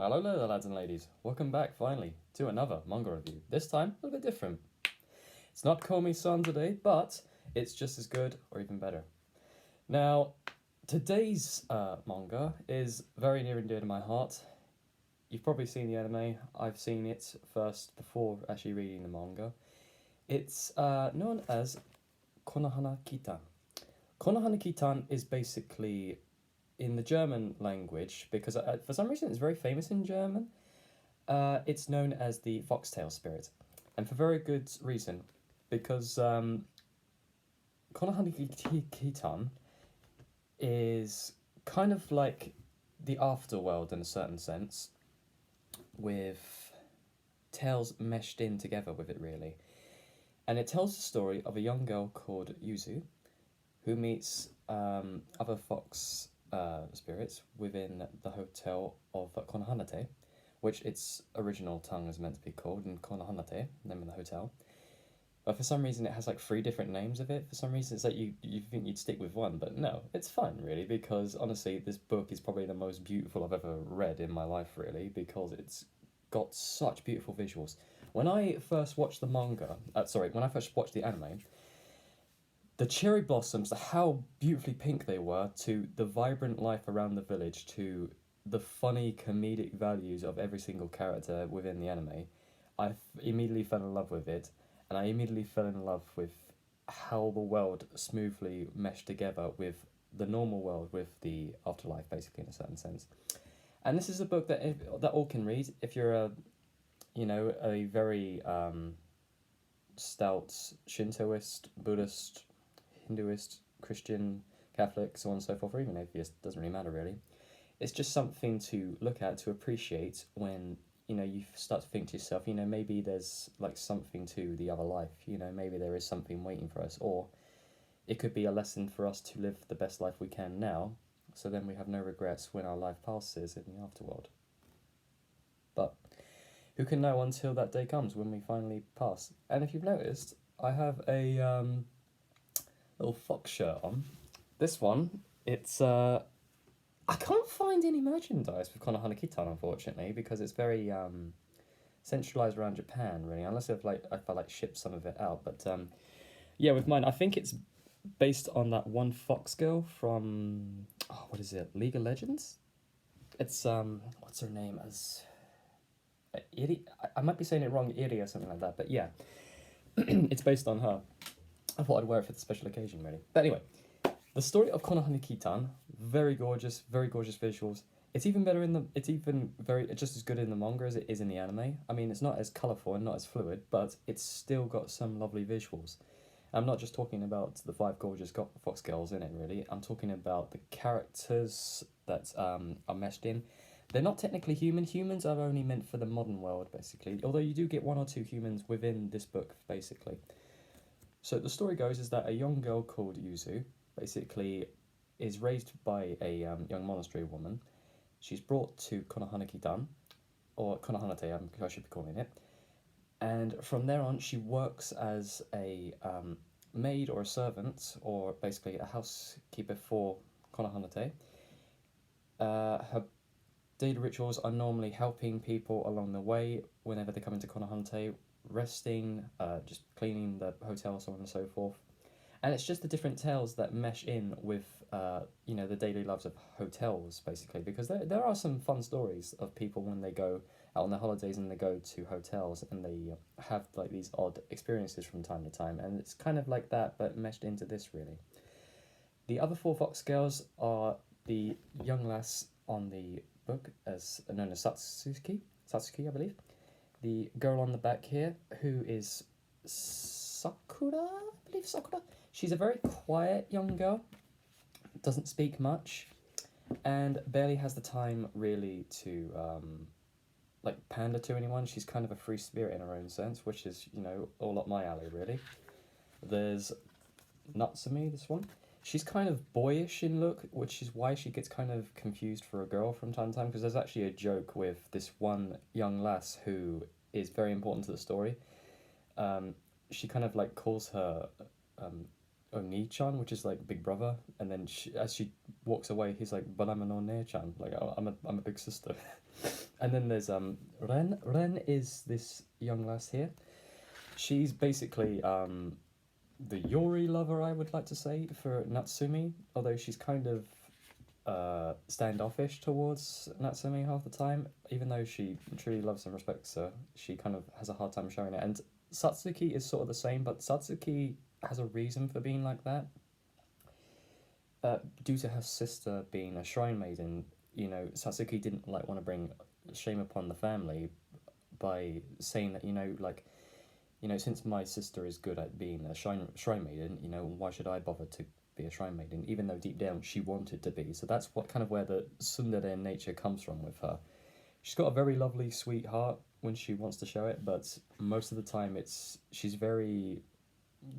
Hello there, lads and ladies. Welcome back, finally, to another manga review. This time, a little bit different. It's not Komi-san today, but it's just as good or even better. Now, today's manga is very near and dear to my heart. You've probably seen the anime. I've seen it first before actually reading the manga. It's known as Konohana Kitan. Konohana Kitan is basically in the German language, because for some reason it's very famous in German. It's known as the foxtail spirit, and for very good reason, because Konohana Kitan is kind of like the afterworld in a certain sense, with tales meshed in together with it, really. And it tells the story of a young girl called Yuzu, who meets other fox spirits within the hotel of Konohanate, which its original tongue is meant to be called, in Konohanate, name of the hotel. But for some reason it has like 3 different names of it. For some reason it's like you think you'd stick with one, but no, it's fine really, because honestly this book is probably the most beautiful I've ever read in my life, really, because it's got such beautiful visuals. When I first watched the manga, when I first watched the anime, the cherry blossoms, how beautifully pink they were, to the vibrant life around the village, to the funny comedic values of every single character within the anime, I immediately fell in love with it, and I immediately fell in love with how the world smoothly meshed together with the normal world, with the afterlife, basically, in a certain sense. And this is a book that all can read if you're a very stout Shintoist, Buddhist, Hinduist, Christian, Catholic, so on and so forth, or even atheist, doesn't really matter really. It's just something to look at, to appreciate when, you start to think to yourself, maybe there's like something to the other life, maybe there is something waiting for us, or it could be a lesson for us to live the best life we can now, so then we have no regrets when our life passes in the afterworld. But who can know until that day comes when we finally pass? And if you've noticed, I have a little fox shirt on. This one, it's I can't find any merchandise with Konohana Kitan, unfortunately, because it's very centralized around Japan, really, unless if I ship some of it out. But yeah, with mine, I think it's based on that one fox girl from what is it, League of Legends? It's what's her name, as Iri? I might be saying it wrong, Iri or something like that, but yeah. It's based on her. I thought I'd wear it for the special occasion, really. But anyway, the story of Konohana Kitan, very gorgeous visuals. It's even better just as good in the manga as it is in the anime. I mean, it's not as colourful and not as fluid, but it's still got some lovely visuals. I'm not just talking about the 5 gorgeous fox girls in it, really. I'm talking about the characters that are meshed in. They're not technically human. Humans are only meant for the modern world, basically. Although you do get 1 or 2 humans within this book, basically. So the story goes is that a young girl called Yuzu basically is raised by a young monastery woman. She's brought to Konohana Kitan, or Konohanate, I should be calling it. And from there on, she works as a maid or a servant, or basically a housekeeper for Konohanate. Her daily rituals are normally helping people along the way whenever they come into Konohanate, resting, just cleaning the hotel, so on and so forth. And it's just the different tales that mesh in with, the daily lives of hotels, basically, because there are some fun stories of people when they go out on their holidays and they go to hotels and they have like these odd experiences from time to time, and it's kind of like that, but meshed into this, really. The other 4 fox girls are the young lass on the book, as known as Satsuki, I believe. The girl on the back here, who is Sakura, I believe Sakura. She's a very quiet young girl, doesn't speak much, and barely has the time really to pander to anyone. She's kind of a free spirit in her own sense, which is, all up my alley, really. There's Natsumi, this one. She's kind of boyish in look, which is why she gets kind of confused for a girl from time to time, because there's actually a joke with this one young lass who is very important to the story. She kind of calls her Oni-chan, which is like big brother, and then as she walks away, he's like, "But I'm an One-chan, like I'm a big sister." And then there's Ren. Ren is this young lass here. She's basically the Yori lover, I would like to say, for Natsumi. Although she's kind of standoffish towards Natsumi half the time, even though she truly loves and respects her, she kind of has a hard time showing it. And Satsuki is sort of the same, but Satsuki has a reason for being like that. Due to her sister being a shrine maiden, Satsuki didn't like want to bring shame upon the family by saying that, since my sister is good at being a shrine maiden, why should I bother to be a shrine maiden, even though deep down she wanted to be. So that's what kind of where the tsundere nature comes from with her. She's got a very lovely, sweet heart when she wants to show it, but most of the time she's very,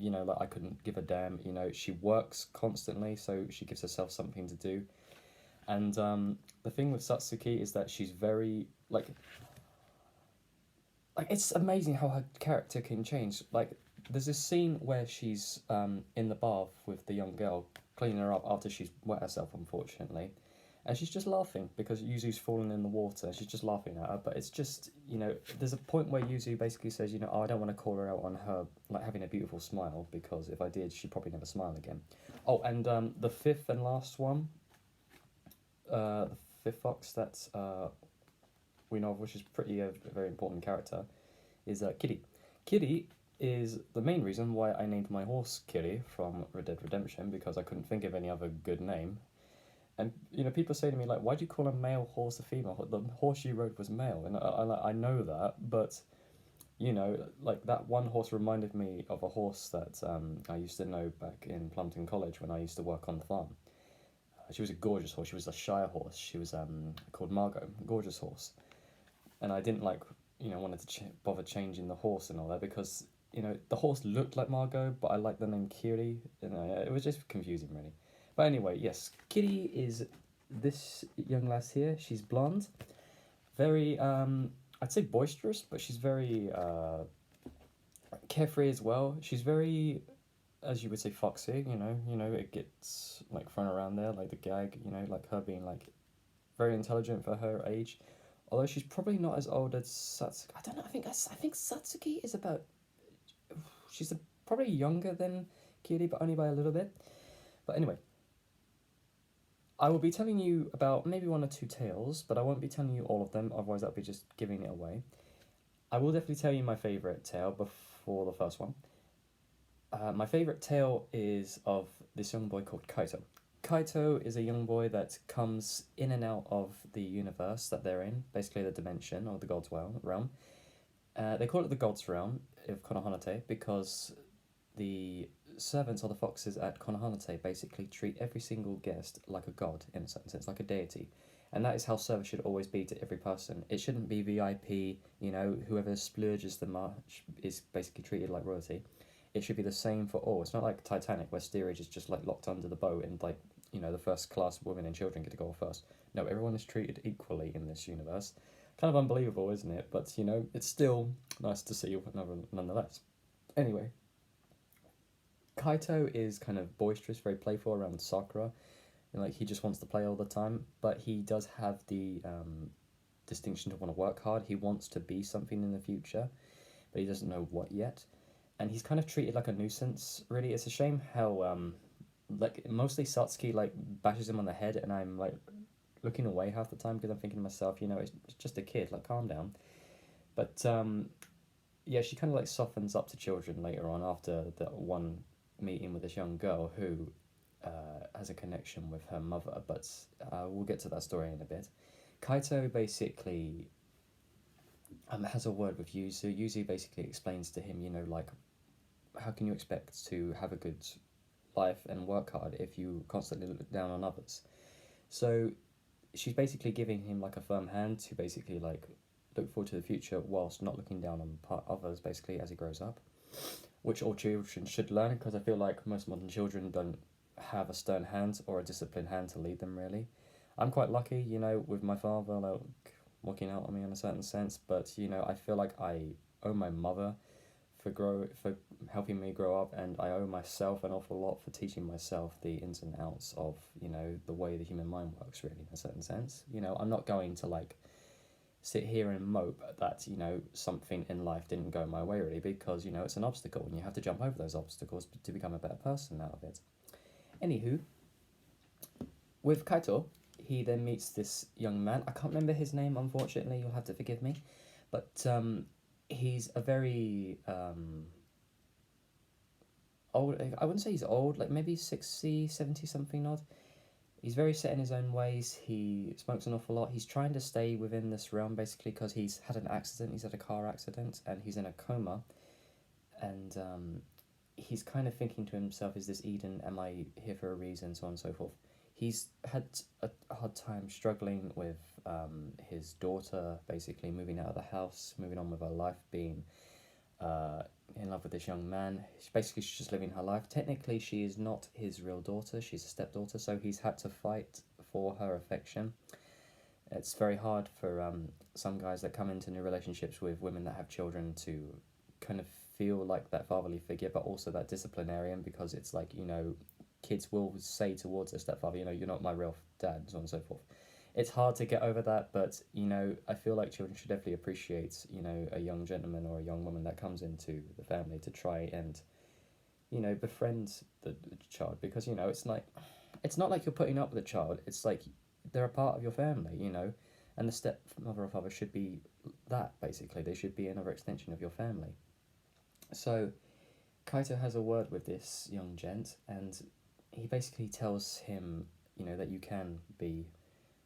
like I couldn't give a damn. She works constantly, so she gives herself something to do. And the thing with Satsuki is that she's very like it's amazing how her character can change. Like there's this scene where she's in the bath with the young girl, cleaning her up after she's wet herself, unfortunately, and she's just laughing because Yuzu's fallen in the water. She's just laughing at her, but it's just there's a point where Yuzu basically says, oh, I don't want to call her out on her like having a beautiful smile, because if I did, she'd probably never smile again. Oh, and the fifth and last one, the fifth fox that we know of, which is pretty a very important character, is Kitty. Kitty is the main reason why I named my horse Kitty from Red Dead Redemption, because I couldn't think of any other good name. And people say to me like, why do you call a male horse a female? The horse you rode was male, and I know that, but like that one horse reminded me of a horse that I used to know back in Plumpton College when I used to work on the farm. She was a gorgeous horse. She was a Shire horse. She was called Margot, gorgeous horse. And I didn't wanted to bother changing the horse and all that, because the horse looked like Margot, but I liked the name Kiri. It was just confusing, really. But anyway, yes, Kitty is this young lass here. She's blonde, very I'd say boisterous, but she's very carefree as well. She's very, as you would say, foxy. It gets like thrown around there, like the gag. Like her being like very intelligent for her age. Although she's probably not as old as Satsuki. I don't know. I think Satsuki is about. She's probably younger than Kiri, but only by a little bit. But anyway, I will be telling you about maybe one or two tales, but I won't be telling you all of them. Otherwise, that'll be just giving it away. I will definitely tell you my favorite tale before the first one. My favorite tale is of this young boy called Kaito. Kaito is a young boy that comes in and out of the universe that they're in, basically the dimension or the God's realm. They call it the God's realm of Konohana because the servants or the foxes at Konohana basically treat every single guest like a god, in a certain sense, like a deity. And that is how service should always be to every person. It shouldn't be VIP, whoever splurges the much is basically treated like royalty. It should be the same for all. It's not like Titanic where steerage is just like locked under the boat and like, the first class women and children get to go first. No, everyone is treated equally in this universe. Kind of unbelievable, isn't it? But, it's still nice to see nonetheless. Anyway, Kaito is kind of boisterous, very playful around Sakura. And, like, he just wants to play all the time. But he does have the distinction to want to work hard. He wants to be something in the future, but he doesn't know what yet. And he's kind of treated like a nuisance, really. It's a shame how, mostly Satsuki, bashes him on the head, and I'm, looking away half the time because I'm thinking to myself, it's just a kid, calm down. But, yeah, she kind of, softens up to children later on after that one meeting with this young girl who has a connection with her mother, but we'll get to that story in a bit. Kaito basically has a word with Yuzu. Yuzu basically explains to him, how can you expect to have a good life and work hard if you constantly look down on others? So she's basically giving him a firm hand to basically look forward to the future whilst not looking down on others basically as he grows up, which all children should learn, because I feel like most modern children don't have a stern hand or a disciplined hand to lead them, really. I'm quite lucky, with my father looking out on me in a certain sense, but I feel like I owe my mother for helping me grow up, and I owe myself an awful lot for teaching myself the ins and outs of the way the human mind works, really, in a certain sense. I'm not going to sit here and mope that, you know, something in life didn't go my way, really, because, you know, it's an obstacle and you have to jump over those obstacles to become a better person out of it. Anywho, with Kaito, he then meets this young man. I can't remember his name, unfortunately, you'll have to forgive me. But he's a very old, I wouldn't say he's old, like maybe 60, 70 something odd. He's very set in his own ways. He smokes an awful lot. He's trying to stay within this realm, basically, because he's had an accident. He's had a car accident, and he's in a coma. And he's kind of thinking to himself, is this Eden? Am I here for a reason? So on and so forth. He's had a hard time struggling with his daughter, basically moving out of the house, moving on with her life, being in love with this young man. She's just living her life. Technically, she is not his real daughter. She's a stepdaughter, so he's had to fight for her affection. It's very hard for some guys that come into new relationships with women that have children to kind of feel like that fatherly figure, but also that disciplinarian, because it's like, you know, kids will say towards their stepfather, you know, you're not my real dad, so on and so forth. It's hard to get over that, but, you know, I feel like children should definitely appreciate, you know, a young gentleman or a young woman that comes into the family to try and, you know, befriend the child, because, you know, it's not like you're putting up with the child, it's like they're a part of your family, you know, and the stepmother or father should be that, basically. They should be another extension of your family. So Kaito has a word with this young gent, and he basically tells him, you know, that you can be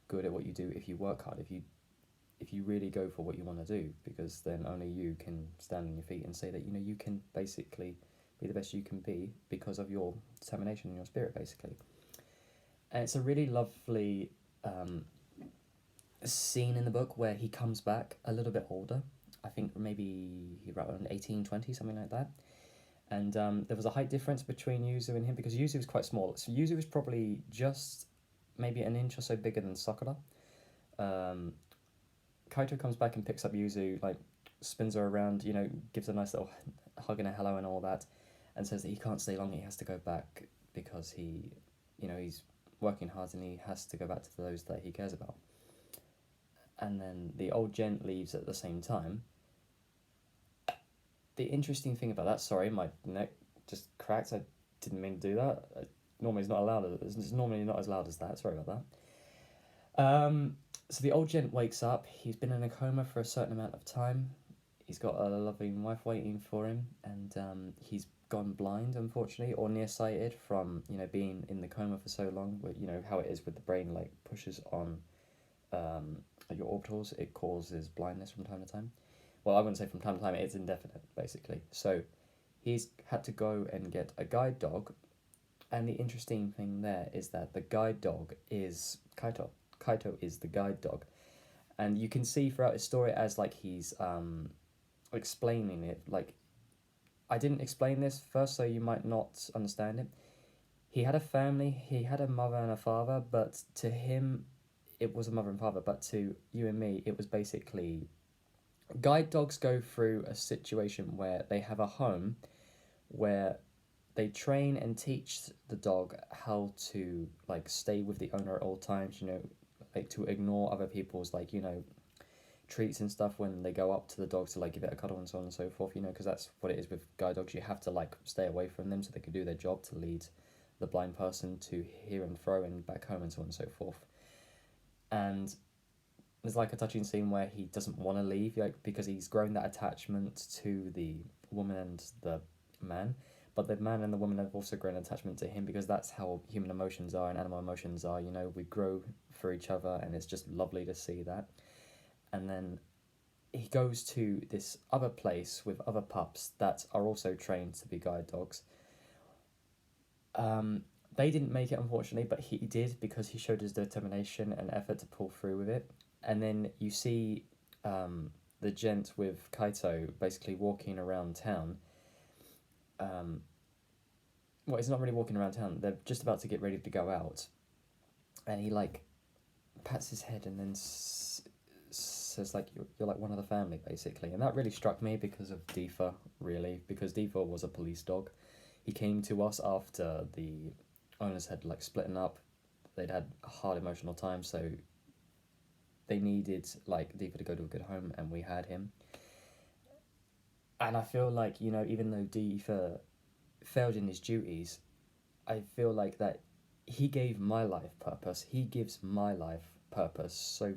good at what you do if you work hard, if you really go for what you want to do, because then only you can stand on your feet and say that, you know, you can basically be the best you can be because of your determination and your spirit, basically. And it's a really lovely scene in the book where he comes back a little bit older. I think maybe he wrote around 18, 20, something like that. And there was a height difference between Yuzu and him, because Yuzu was quite small. So Yuzu was probably just maybe an inch or so bigger than Sakura. Kaito comes back and picks up Yuzu, like spins her around, you know, gives her a nice little hug and a hello and all that, and says that he can't stay long, he has to go back because he, you know, he's working hard and he has to go back to those that he cares about. And then the old gent leaves at the same time. The interesting thing about that, sorry, my neck just cracked, I didn't mean to do that. Normally it's not allowed, it's normally not as loud as that, sorry about that. So the old gent wakes up, he's been in a coma for a certain amount of time, he's got a loving wife waiting for him, and he's gone blind, unfortunately, or nearsighted from, you know, being in the coma for so long, where, you know, how it is with the brain, like, pushes on your orbitals, it causes blindness from time to time. Well, I wouldn't say from time to time, it's indefinite, basically. So he's had to go and get a guide dog, and the interesting thing there is that the guide dog is Kaito. Kaito is the guide dog. And you can see throughout his story as, like, he's explaining it, like, I didn't explain this first, so you might not understand it. He had a family, he had a mother and a father, but to him, it was a mother and father, but to you and me, it was basically... Guide dogs go through a situation where they have a home where they train and teach the dog how to, like, stay with the owner at all times, you know, like, to ignore other people's, like, you know, treats and stuff when they go up to the dog to, like, give it a cuddle and so on and so forth, you know, because that's what it is with guide dogs. You have to, like, stay away from them so they can do their job to lead the blind person to here and fro and back home and so on and so forth. And there's, like, a touching scene where he doesn't want to leave, like, because he's grown that attachment to the woman and the man, but the man and the woman have also grown attachment to him, because that's how human emotions are and animal emotions are, you know, we grow for each other, and it's just lovely to see that. And then he goes to this other place with other pups that are also trained to be guide dogs. They didn't make it, unfortunately, but he did, because he showed his determination and effort to pull through with it. And then you see the gent with Kaito basically walking around town. Well, he's not really walking around town. They're just about to get ready to go out. And he, like, pats his head and then says, like, you're like one of the family, basically. And that really struck me because of Deefa, really. Because Deefa was a police dog. He came to us after the owners had, like, splitting up. They'd had a hard emotional time, so they needed like Diva to go to a good home, and we had him. And I feel like, you know, even though Diva failed in his duties, I feel like that he gave my life purpose. He gives my life purpose. So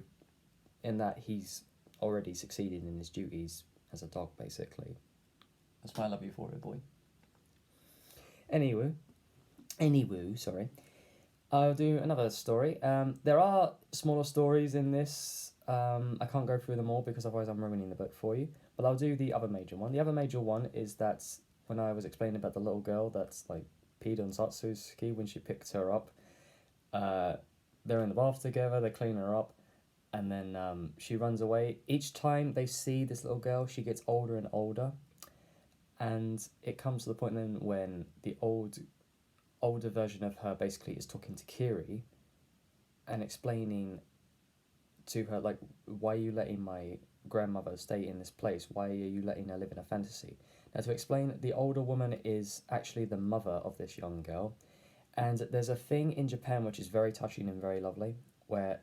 in that he's already succeeded in his duties as a dog, basically. That's why I love Euphoria Boy. Anywho, sorry. I'll do another story. There are smaller stories in this. I can't go through them all because otherwise I'm ruining the book for you. But I'll do the other major one. The other major one is that when I was explaining about the little girl that's like peed on Satsuki when she picked her up, they're in the bath together, they clean her up, and then she runs away. Each time they see this little girl, she gets older and older. And it comes to the point then when the older version of her basically is talking to Kiri and explaining to her, like, why are you letting my grandmother stay in this place? Why are you letting her live in a fantasy? Now, to explain, the older woman is actually the mother of this young girl. And there's a thing in Japan which is very touching and very lovely, where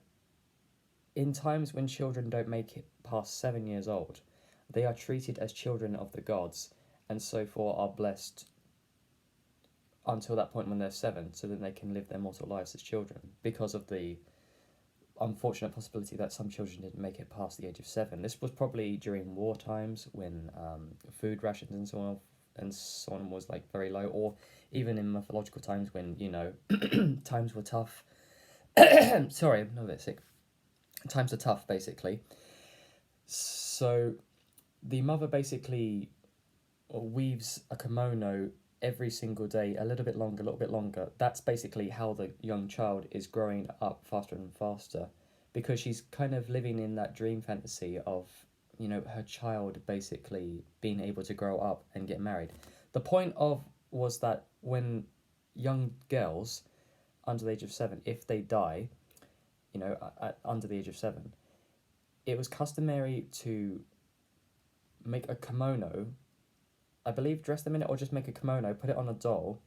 in times when children don't make it past 7 years old, they are treated as children of the gods, and so forth are blessed until that point when they're 7, so that they can live their mortal lives as children, because of the unfortunate possibility that some children didn't make it past the age of 7. This was probably during war times when food rations and so on was like very low, or even in mythological times when, you know, times were tough. Sorry, I'm a bit sick. Times are tough, basically. So the mother basically weaves a kimono every single day, a little bit longer. That's basically how the young child is growing up faster and faster, because she's kind of living in that dream fantasy of, you know, her child basically being able to grow up and get married. The point of was that when young girls under the age of 7, if they die, you know, under the age of 7, it was customary to make a kimono, I believe, dress them in it, or just make a kimono, put it on a doll,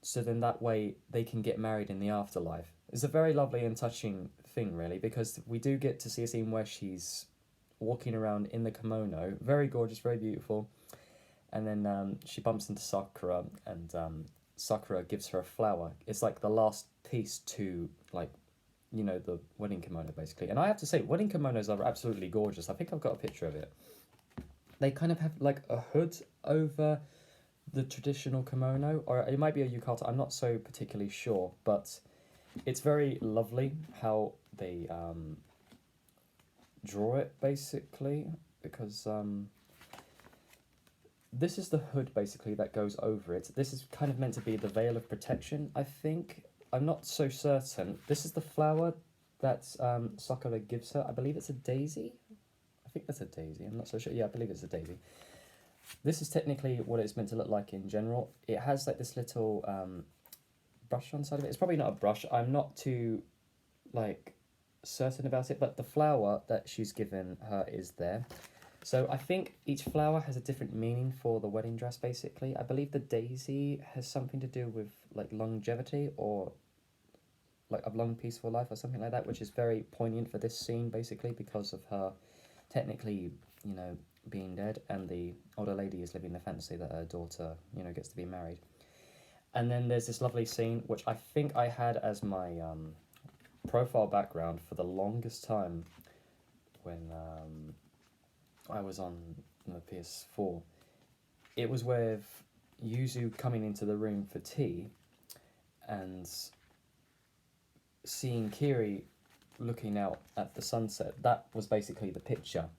so then that way they can get married in the afterlife. It's a very lovely and touching thing, really, because we do get to see a scene where she's walking around in the kimono, very gorgeous, very beautiful, and then she bumps into Sakura, and Sakura gives her a flower. It's like the last piece to, like, you know, the wedding kimono, basically. And I have to say, wedding kimonos are absolutely gorgeous. I think I've got a picture of it. They kind of have like a hood over the traditional kimono, or it might be a yukata, I'm not so particularly sure, but it's very lovely how they draw it, basically, because this is the hood, basically, that goes over it. This is kind of meant to be the veil of protection, I think. I'm not so certain. This is the flower that Sakura gives her. I believe it's a daisy. I think that's a daisy. I'm not so sure. Yeah, I believe it's a daisy. This is technically what it's meant to look like in general. It has like this little brush on the side of it. It's probably not a brush. I'm not too like certain about it, but the flower that she's given her is there. So I think each flower has a different meaning for the wedding dress, basically. I believe the daisy has something to do with like longevity, or like a long peaceful life, or something like that, which is very poignant for this scene, basically, because of her technically, you know, being dead, and the older lady is living the fantasy that her daughter, you know, gets to be married. And then there's this lovely scene, which I think I had as my profile background for the longest time when I was on the PS4. It was with Yuzu coming into the room for tea and seeing Kiri looking out at the sunset. That was basically the picture.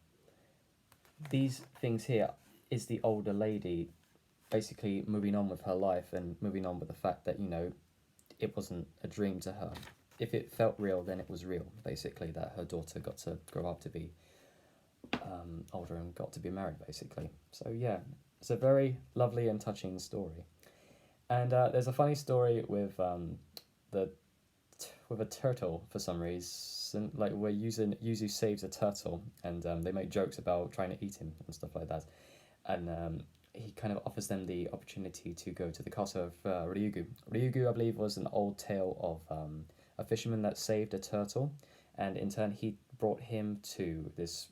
These things here is the older lady basically moving on with her life and moving on with the fact that, you know, it wasn't a dream to her. If it felt real, then it was real, basically, that her daughter got to grow up to be older and got to be married, basically. So yeah, it's a very lovely and touching story. And there's a funny story with with a turtle for some reason, like where Yuzu saves a turtle, and they make jokes about trying to eat him and stuff like that, and he kind of offers them the opportunity to go to the castle of Ryugu. Ryugu, I believe, was an old tale of a fisherman that saved a turtle, and in turn he brought him to this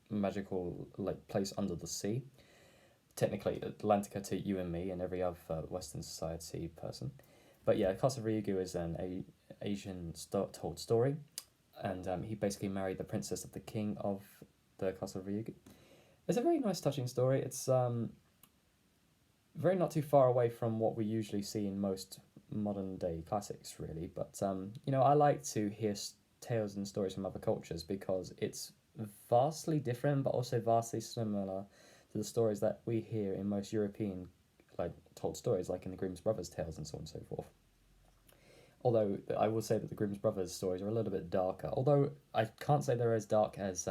magical like place under the sea. Technically, Atlantica to you and me and every other Western society person. But yeah, Castle Ryugu is an Asian told story, and he basically married the princess of the king of the Castle Ryugu. It's a very nice, touching story. It's very not too far away from what we usually see in most modern day classics, really. But I like to hear tales and stories from other cultures because it's vastly different, but also vastly similar to the stories that we hear in most European, like told stories, like in the Grimm's Brothers tales and so on and so forth. Although I will say that the Grimm's Brothers stories are a little bit darker. Although I can't say they're as dark as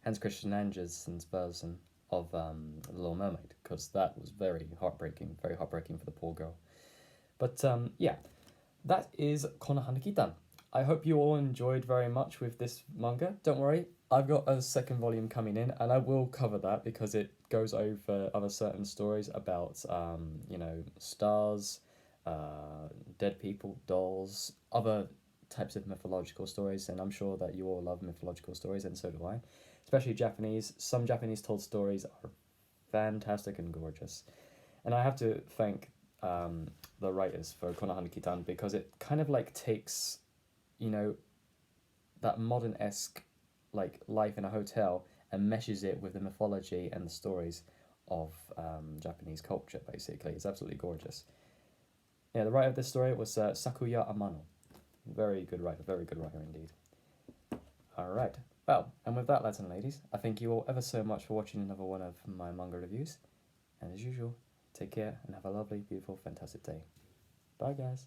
Hans Christian Andersen's version of The Little Mermaid, because that was very heartbreaking for the poor girl. But yeah, that is Konohana Kitan. I hope you all enjoyed very much with this manga. Don't worry, I've got a second volume coming in, and I will cover that because it goes over other certain stories about, stars, dead people, dolls, other types of mythological stories, and I'm sure that you all love mythological stories, and so do I. Especially Japanese. Some Japanese told stories are fantastic and gorgeous. And I have to thank the writers for Konohana Kitan because it kind of like takes, that modern-esque like life in a hotel and meshes it with the mythology and the stories of Japanese culture, basically. It's absolutely gorgeous. Yeah, the writer of this story was Sakuya Amano. Very good writer indeed. Alright, well, and with that, lads and ladies, I thank you all ever so much for watching another one of my manga reviews. And as usual, take care and have a lovely, beautiful, fantastic day. Bye, guys.